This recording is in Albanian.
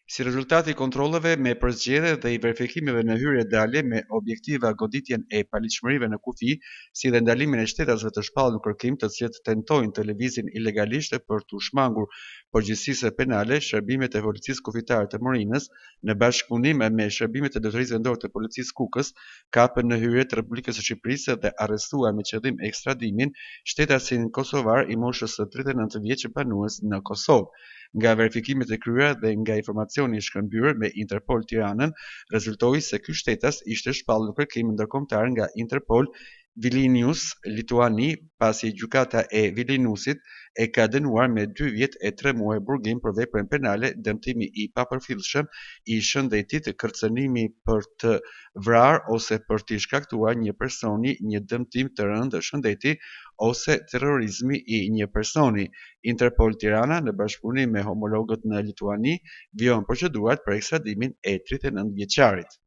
Si rezultati i kontrolleve me përzgjedhje dhe i verifikimeve në hyrje dalje me objektiva goditjen e paligjshmërive në kufi, si dhe ndalimin e shtetasve të shpallur në kërkim të cilët tentojnë të lëvizin ilegalisht për t'u shmangur përgjegjësisë penale, shërbimet e policisë kufitare të Morinës, në bashkëpunim me shërbimet e drejtorisë vendore të policisë Kukës, kapën në hyrje të Republikës së Shqipërisë dhe arrestuar me qëllim ekstradimin shtetasin kosovar i moshës së 39 vjeç banues në Kosovë. Nga verifikimet e kryera dhe nga informacioni i shkëmbyer me Interpol Tiranën, rezultoi se ky shtetas ishte shpallur në kërkim ndërkombëtar nga Interpol Vilnius, Lituani, pasi gjykata e Vilniusit e ka dënuar me 2 vjet e 3 muaj burgim për veprën penale dëmtimi i papërfillshëm i shëndetit, kërcënimi për të vrarë ose për t'i shkaktuar një personi një dëmtim të rëndë shëndeti ose terrorizmi i një personi. Interpol Tirana në bashkëpunim me homologët në Lituani vjon procedurat për ekstradimin e 39 vjeçarit.